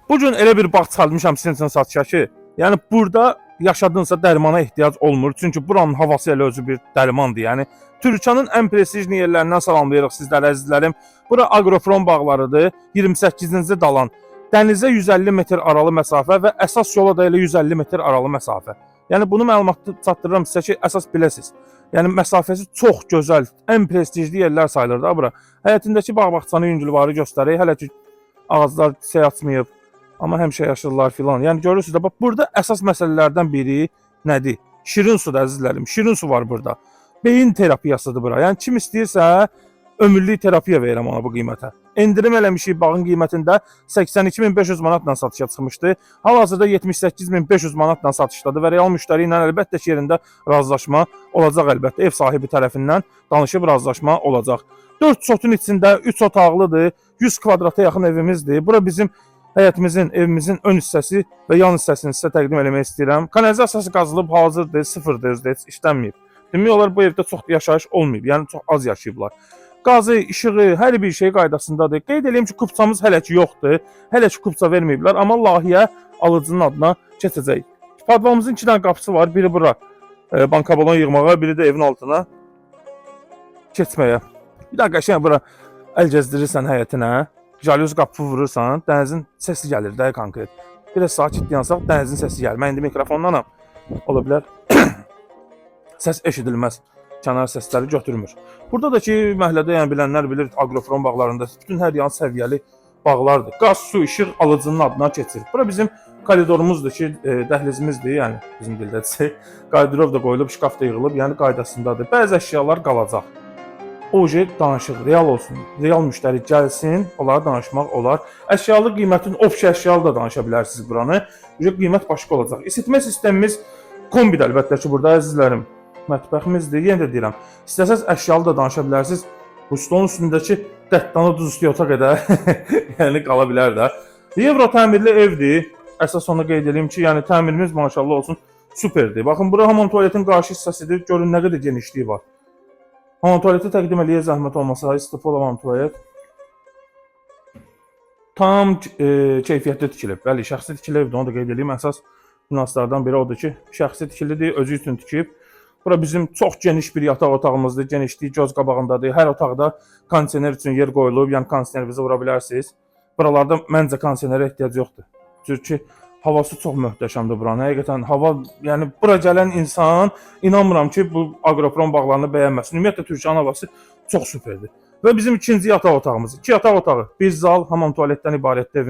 Bu gün elə bir bağ çalmışam sizin üçün satışa ki, yəni burada yaşadığınızsa dərmana ehtiyac olmur. Çünki buranın havası elə özü bir dərmandır. Yəni Türkiyənin ən prestijli yerlərindən salamlayırıq sizlərə əzizlərim. Bura Agrofron bağlarıdır. 28-ci dalan. Dənizə 150 metr aralı məsafə və əsas yola da elə 150 metr aralı məsafə. Yəni bunu məlumatı çatdırıram sizə ki, əsas biləsiniz. Yəni məsafəsi çox gözəl, ən prestijli yerlər sayılır da bura. Həyətindəki bağ-bağçanı yüngülvarı göstərir. Hələ ki ağaclar çiçək açmayıb. Amma həmişə yaşıllar filan. Yəni görürsünüz də, bax burada əsas məsələlərdən biri nədir? Şirin sudur əzizlərim. Şirin su var burada. Beyin terapiyasıdır bura. Yəni kim istəyirsə ömürlük terapiya verirəm ona bu qiymətə. Endirim eləmişik bağın qiymətində 82.500 manatla satışa çıxmışdı. Hal-hazırda 78.500 manatla satışdadır və real müştəri ilə əlbəttə ki yerində razılaşma olacaq əlbəttə. Ev sahibi tərəfindən danışıb razılaşma olacaq. 4 çotun içində 3 otaqlıdır. 100 kvadrata yaxın evimizdir. Bura bizim həyətimizin, evimizin ön hissəsi və yan hissəsini sizə təqdim eləmək istəyirəm. Kanalizasiyası qazılıb, hazırdır, sıfırdır, özdə heç işlənməyib. Demək olar bu evdə çox yaşayış olmayıb, yəni çox az yaşayıblar. Qazı, işığı, hər bir şey qaydasındadır. Qeyd edeyim ki, kupçamız hələ ki yoxdur. Hələ ki kupça verməyiblər, amma layihə alıcının adına keçəcək. Padvalımızın 2 dənə qapısı var. Biri bura banka balon yığmağa, biri də evin altına keçməyə. Bir daha qəşəng bura əl gəzdirirsən həyətinə. Jalüz qapı vurursan, dənizin səsi gəlir də konkret. Biraz sakit yansaq, dənizin səsi gəlir. Mən indi mikrofondanam. Ola bilər səs eşidilməz. Kənar səsləri götürmür. Burada da ki, məhəllədə yəni bilənlər bilir, Agrofron bağlarında bütün hər yan səviyyəli bağlardır. Qaz, su, işıq alıcının adına keçir. Bura bizim koridorumuzdur ki, dəhlizimizdir, yəni bizim dildə desək. Qardirob da qoyulub, şkaf da yığılıb, yəni qaydasındadır. Bəzi əşyalar qalacaq. Oje danışıq, real olsun. Real müştəri gəlsin, onlara danışmaq olar. Əşyalı qiymətin, opşi əşyalı da danışa bilərsiniz buranı. Qiymət başqa olacaq. İsitmə sistemimiz kombidir əlbəttə ki, burada əzizlərim. Mətbəximizdir, yenə də deyirəm. İstəsəz əşyalı da danışa bilərsiniz. Bu stolun üstündəki dəttanı duz istiyota qədər yəni qala bilər də. Euro təmirli evdir. Əsas onu qeyd edeyim ki, yəni təmirimiz maşallah olsun superdir. Baxın, bura hamam tuvaletin qarşı hissəsidir. Görün nə qədər genişliyi var. Hamam tuvaleti təqdim eləyə zəhmət olmasa, istifol hamam tuvalet. Tam keyfiyyətli tikilib. Bəli, şəxsi tikili evdir, onu da qeyd edeyim. Əsas nüanslardan biri odur ki, şəxsi tikilidir, özü üçün tikib. Bura bizim çox geniş bir yataq otağımızdır. Genişliyi göz qabağındadır. Hər otaqda kondisioner üçün yer qoyulub. Yəni kondisionerinizi vura bilərsiniz. Buralarda məncə kondisionerə ehtiyac yoxdur. Çünki havası çox möhtəşəmdir buranın. Həqiqətən hava, yəni bura gələn insan inanmıram ki, bu Agrofron bağlarını bəyənməsin. Ümumiyyətlə Türkiyənin havası çox superdir. Və bizim ikinci yataq otağımız. 2 yataq otağı, bir zal, hamam tualetdən ibarətdir evimiz.